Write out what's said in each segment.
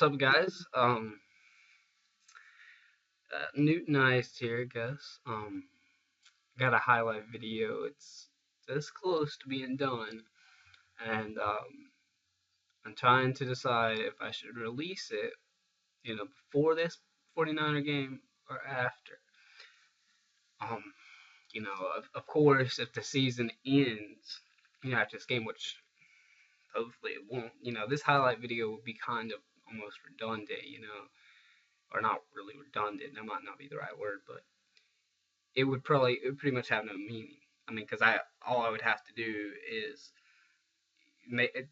up, guys? Newton Iced here, guys. Got a highlight video. It's this close to being done, and I'm trying to decide if I should release it, before this 49er game or after. Um, of course, if the season ends, after this game, which hopefully it won't, this highlight video will be kind of almost redundant, or not really redundant. That might not be the right word, but it would pretty much have no meaning. I mean, because all I would have to do is make it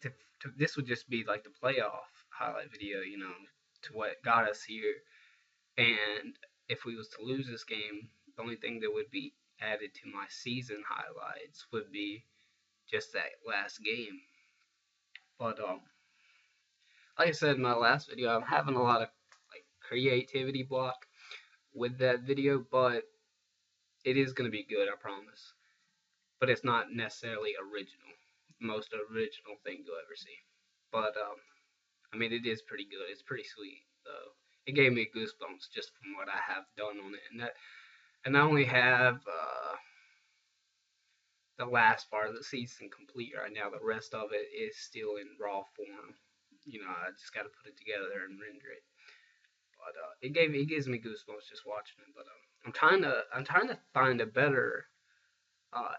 this would just be like the playoff highlight video, to what got us here. And if we was to lose this game, the only thing that would be added to my season highlights would be just that last game. But like I said in my last video, I'm having a lot of like creativity block with that video, but it is going to be good, I promise. But it's not necessarily original. Most original thing you'll ever see. But I mean, it is pretty good. It's pretty sweet. So it gave me goosebumps just from what I have done on it, and I only have the last part of the season complete right now. The rest of it is still in raw form. I just got to put it together and render it. But it gives me goosebumps just watching it. But I'm trying to find a better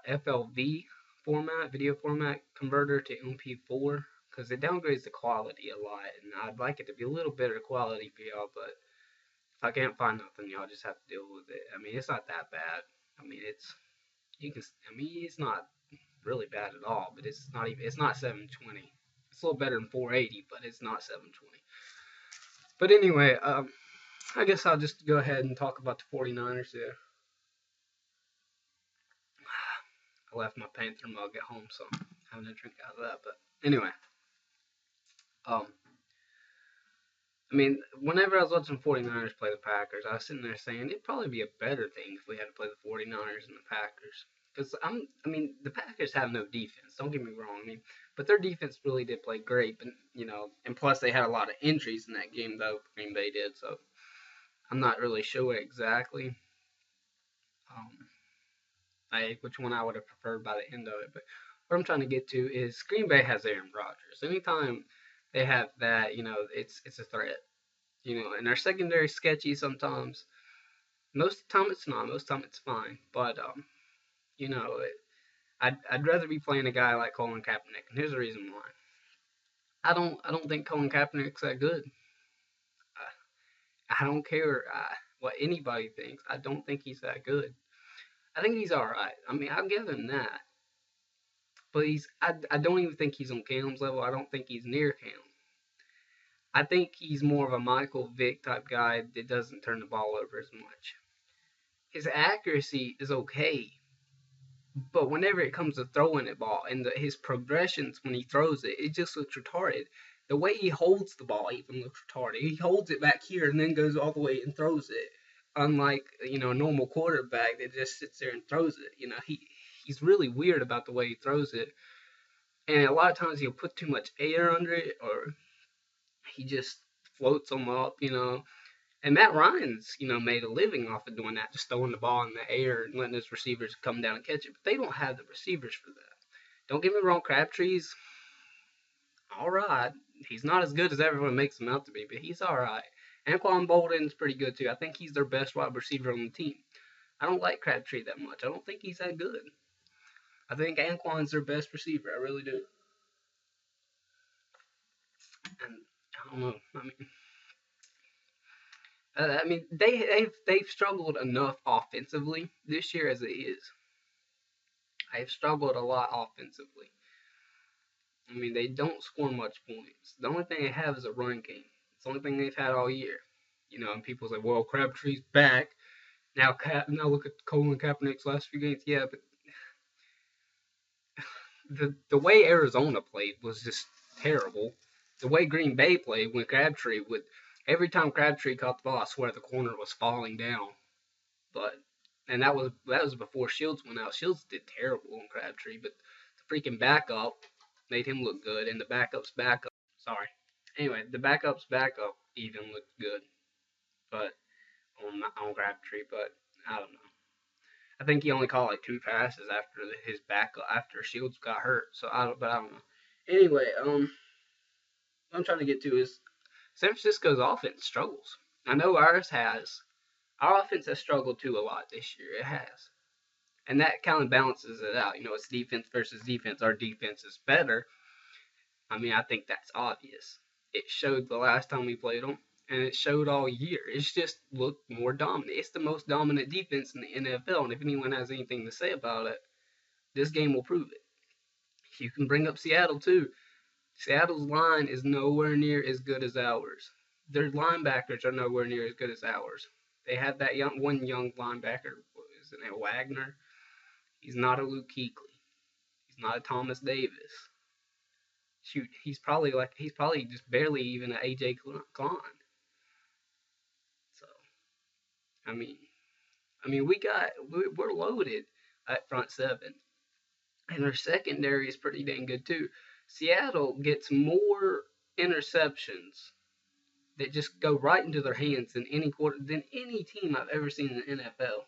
FLV format, video format converter to MP4, because it downgrades the quality a lot, and I'd like it to be a little better quality for y'all. But if I can't find nothing, y'all just have to deal with it. I mean, it's not that bad. I mean, it's not really bad at all, but it's not 720. It's a little better than 480, but it's not 720. But anyway, I guess I'll just go ahead and talk about the 49ers here. I left my Panther mug at home, so I'm having a drink out of that. But anyway, I mean, whenever I was watching 49ers play the Packers, I was sitting there saying it'd probably be a better thing if we had to play the 49ers and the Packers. Because, I mean, the Packers have no defense, don't get me wrong. I mean, but their defense really did play great. But, and plus they had a lot of injuries in that game, though, Green Bay did. So I'm not really sure exactly which one I would have preferred by the end of it. But what I'm trying to get to is Green Bay has Aaron Rodgers. Anytime they have that, it's a threat. And their secondary sketchy sometimes. Most of the time it's not. Most of the time it's fine. But I'd rather be playing a guy like Colin Kaepernick, and here's the reason why. I don't think Colin Kaepernick's that good. I don't care what anybody thinks. I don't think he's that good. I think he's all right. I mean, I'll give him that. But I don't even think he's on Cam's level. I don't think he's near Cam. I think he's more of a Michael Vick type guy that doesn't turn the ball over as much. His accuracy is okay, but whenever it comes to throwing the ball and his progressions when he throws it, it just looks retarded. The way he holds the ball even looks retarded. He holds it back here and then goes all the way and throws it. Unlike, a normal quarterback that just sits there and throws it. He's really weird about the way he throws it. And a lot of times he'll put too much air under it, or he just floats them up, And Matt Ryan's, made a living off of doing that, just throwing the ball in the air and letting his receivers come down and catch it. But they don't have the receivers for that. Don't get me wrong, Crabtree's all right. He's not as good as everyone makes him out to be, but he's all right. Anquan Bolden's pretty good too. I think he's their best wide receiver on the team. I don't like Crabtree that much. I don't think he's that good. I think Anquan's their best receiver. I really do. And I don't know. I mean, they've struggled enough offensively this year as it is. They've struggled a lot offensively. I mean, they don't score much points. The only thing they have is a run game. It's the only thing they've had all year. And people say, well, Crabtree's back. Now look at Colin Kaepernick's last few games. Yeah, but the way Arizona played was just terrible. The way Green Bay played when Crabtree would, every time Crabtree caught the ball, I swear the corner was falling down. And that was before Shields went out. Shields did terrible on Crabtree, but the freaking backup made him look good, and the backup's backup. Sorry. Anyway, the backup's backup, even looked good, but on Crabtree. But I don't know. I think he only caught like 2 passes after his back after Shields got hurt. So I don't know. Anyway, what I'm trying to get to is San Francisco's offense struggles. I know ours has. Our offense has struggled too a lot this year. It has. And that kind of balances it out. It's defense versus defense. Our defense is better. I mean, I think that's obvious. It showed the last time we played them, and it showed all year. It's just looked more dominant. It's the most dominant defense in the NFL, and if anyone has anything to say about it, this game will prove it. You can bring up Seattle too. Seattle's line is nowhere near as good as ours. Their linebackers are nowhere near as good as ours. They have that one young linebacker, is it Wagner? He's not a Luke Kuechly. He's not a Thomas Davis. Shoot, he's probably just barely even an AJ Klein. So I mean, we're loaded at front seven, and our secondary is pretty dang good too. Seattle gets more interceptions that just go right into their hands than any team I've ever seen in the NFL.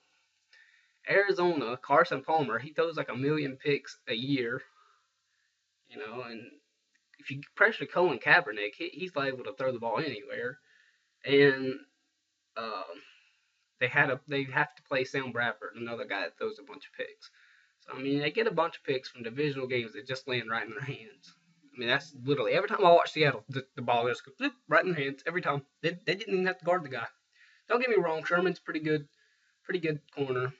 Arizona, Carson Palmer, he throws like a million picks a year, and if you pressure Colin Kaepernick, he's liable to throw the ball anywhere. And um, they have to play Sam Bradford, another guy that throws a bunch of picks. So I mean, they get a bunch of picks from divisional games that just land right in their hands. I mean, that's literally every time I watch Seattle, the ball just goes right in their hands every time. They didn't even have to guard the guy. Don't get me wrong, Sherman's pretty good corner.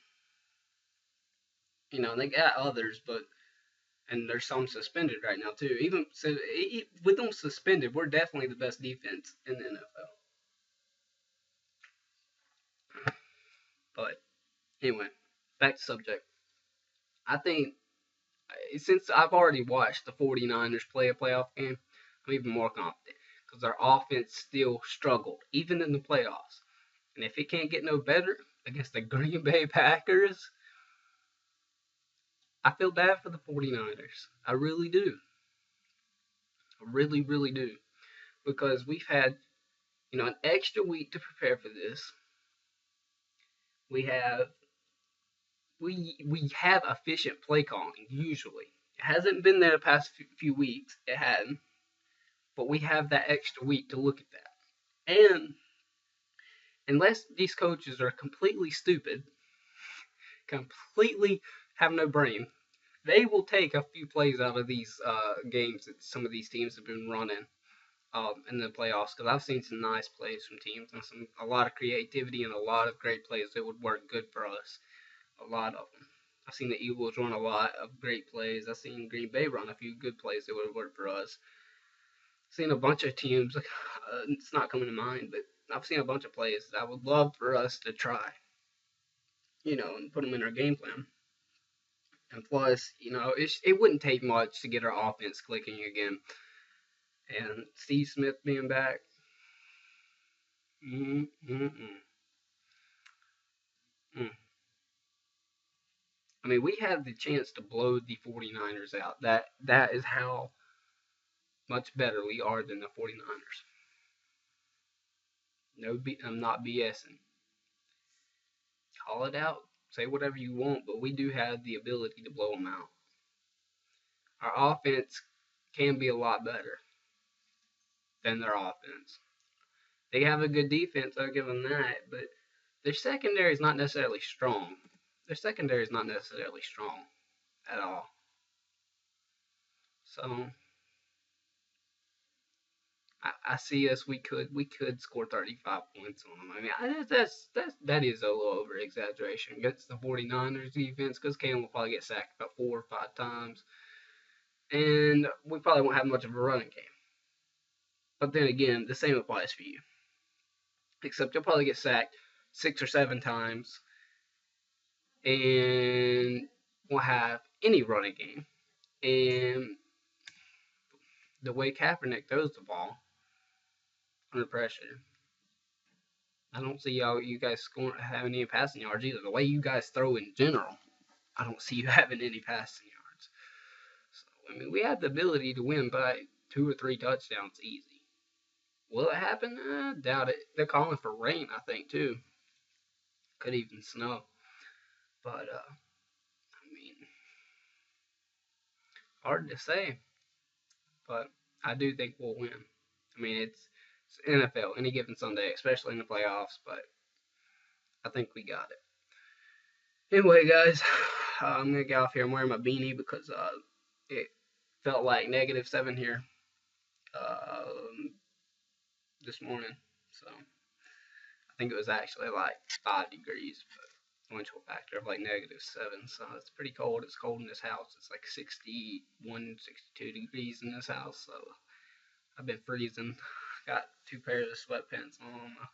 They got others, but and there's some suspended right now too. Even so, with them suspended, we're definitely the best defense in the NFL. But anyway, back to subject. I think since I've already watched the 49ers play a playoff game, I'm even more confident because their offense still struggled, even in the playoffs. And if it can't get no better against the Green Bay Packers, I feel bad for the 49ers. I really do. I really, really do. Because we've had, an extra week to prepare for this. We have we have efficient play calling usually. It hasn't been there the past few weeks. It hadn't, but we have that extra week to look at that. And unless these coaches are completely stupid, completely have no brain, they will take a few plays out of these games that some of these teams have been running in the playoffs. Because I've seen some nice plays from teams and a lot of creativity and a lot of great plays that would work good for us. A lot of them. I've seen the Eagles run a lot of great plays. I've seen Green Bay run a few good plays that would work for us. I've seen a bunch of teams, it's not coming to mind, but I've seen a bunch of plays that I would love for us to try, and put them in our game plan. And plus, it wouldn't take much to get our offense clicking again. And Steve Smith being back, mm, mm, mm, mm. I mean, we have the chance to blow the 49ers out. That is how much better we are than the 49ers. No, I'm not BSing. Call it out. Say whatever you want, but we do have the ability to blow them out. Our offense can be a lot better than their offense. They have a good defense, I'll give them that, but their secondary is not necessarily strong. Their secondary is not necessarily strong at all. So I see us. We could score 35 points on them. I mean, that is a little over exaggeration against the 49ers defense because Cam will probably get sacked about 4 or 5 times, and we probably won't have much of a running game. But then again, the same applies for you, except you'll probably get sacked 6 or 7 times, and won't have any running game. And the way Kaepernick throws the ball under pressure, I don't see how you guys having any passing yards either. The way you guys throw in general, I don't see you having any passing yards. So I mean, we have the ability to win by 2 or 3 touchdowns easy. Will it happen? Doubt it. They're calling for rain, I think, too. Could even snow. But, I mean, hard to say. But I do think we'll win. I mean, it's NFL, any given Sunday, especially in the playoffs, but I think we got it. Anyway, guys, I'm going to get off here. I'm wearing my beanie because it felt like -7 here this morning. So I think it was actually like 5 degrees, but wind chill factor of like -7. So it's pretty cold. It's cold in this house. It's like 61, 62 degrees in this house. So I've been freezing. Got 2 pairs of sweatpants on, a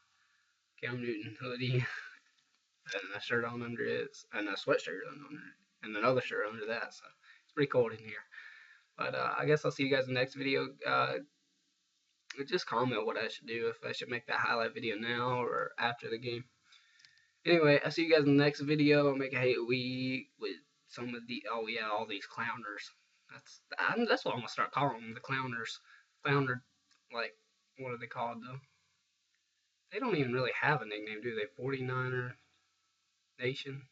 Cam Newton hoodie, and a shirt on under it, and a sweatshirt on under it, and another shirt under that. So it's pretty cold in here. But I guess I'll see you guys in the next video. Just comment what I should do, if I should make that highlight video now or after the game. Anyway, I'll see you guys in the next video. I'll make a hate week with some of the, oh yeah, all these clowners. That's what I'm gonna start calling them, the clowners. Clowner, like, what are they called though? They don't even really have a nickname, do they? 49er Nation?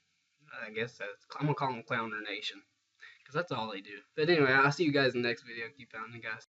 I guess I'm gonna call them Clowner Nation, because that's all they do. But anyway, I'll see you guys in the next video. Keep pounding, guys.